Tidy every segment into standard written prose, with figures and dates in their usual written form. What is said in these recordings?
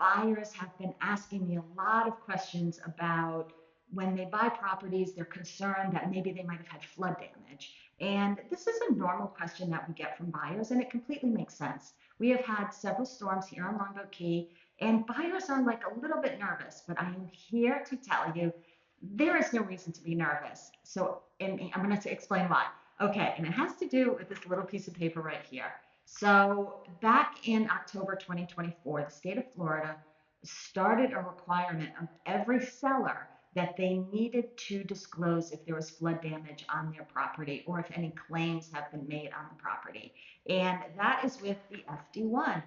buyers have been asking me a lot of questions about when they buy properties, they're concerned that maybe they might have had flood damage. And this is a normal question that we get from buyers, and it completely makes sense. We have had several storms here on Longboat Key, and buyers are like a little bit nervous, but I am here to tell you there is no reason to be nervous. So, and I'm going to explain why. Okay, and it has to do with this little piece of paper right here. So, back in October 2024, the state of Florida started a requirement of every seller that they needed to disclose if there was flood damage on their property or if any claims have been made on the property. And that is with the FD1.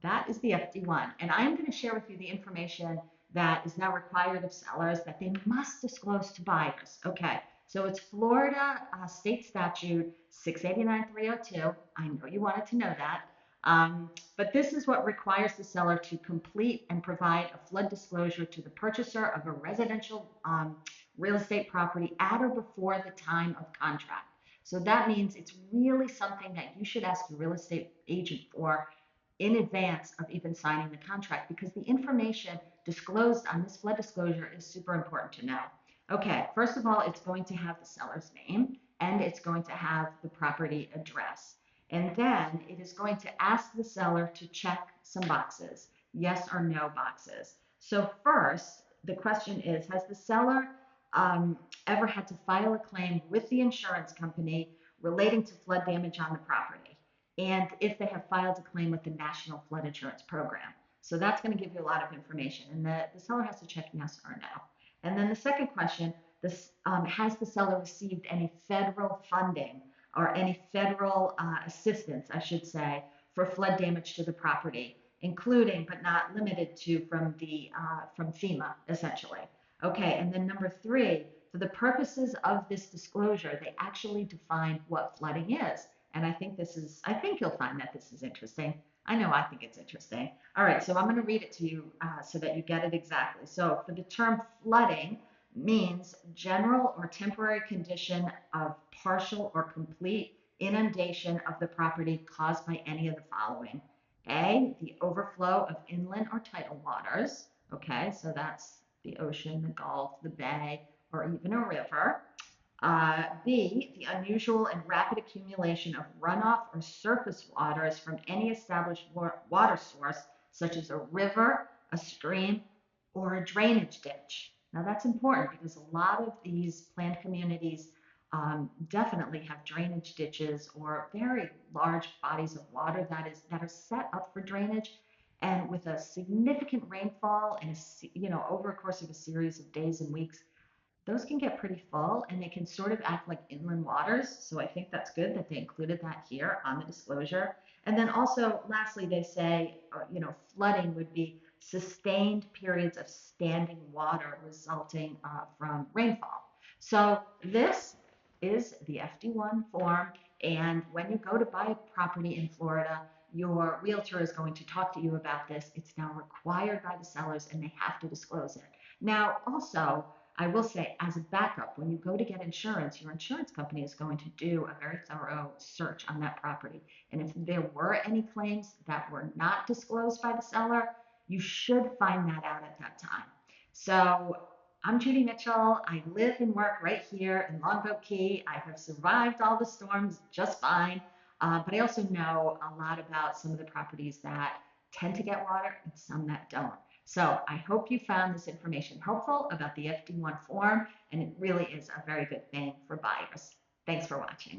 That is the FD1. And I'm going to share with you the information that is now required of sellers that they must disclose to buyers. Okay, so it's Florida State Statute 689-302. I know you wanted to know that. But this is what requires the seller to complete and provide a flood disclosure to the purchaser of a residential real estate property at or before the time of contract. So that means it's really something that you should ask your real estate agent for in advance of even signing the contract, because the information disclosed on this flood disclosure is super important to know. Okay, first of all, it's going to have the seller's name and it's going to have the property address. And then it is going to ask the seller to check some boxes, yes or no boxes. So first, the question is, has the seller ever had to file a claim with the insurance company relating to flood damage on the property? And if they have filed a claim with the National Flood Insurance Program. So that's going to give you a lot of information. And the seller has to check yes or no. And then the second question, has the seller received any federal funding or any federal assistance, I should say, for flood damage to the property, including but not limited to from FEMA, essentially. Okay, and then number three, for the purposes of this disclosure, they actually define what flooding is. And I think you'll find that this is interesting. I know I think it's interesting. All right, so I'm going to read it to you so that you get it exactly. So for the term flooding means general or temporary condition of partial or complete inundation of the property caused by any of the following. A, the overflow of inland or tidal waters. Okay, so that's the ocean, the Gulf, the bay, or even a river. B, the unusual and rapid accumulation of runoff or surface waters from any established water source, such as a river, a stream, or a drainage ditch. Now that's important because a lot of these planned communities definitely have drainage ditches or very large bodies of water that are set up for drainage. And with a significant rainfall and over a course of a series of days and weeks, those can get pretty full and they can sort of act like inland waters. So I think that's good that they included that here on the disclosure. And then also, lastly, they say, flooding would be sustained periods of standing water resulting from rainfall. So this is the FD1 form. And when you go to buy a property in Florida, your realtor is going to talk to you about this. It's now required by the sellers and they have to disclose it. Now, also, I will say, as a backup, when you go to get insurance, your insurance company is going to do a very thorough search on that property. And if there were any claims that were not disclosed by the seller, you should find that out at that time. So I'm Judy Mitchell. I live and work right here in Longboat Key. I have survived all the storms just fine. But I also know a lot about some of the properties that tend to get water and some that don't. So I hope you found this information helpful about the FD1 form, and it really is a very good thing for buyers. Thanks for watching.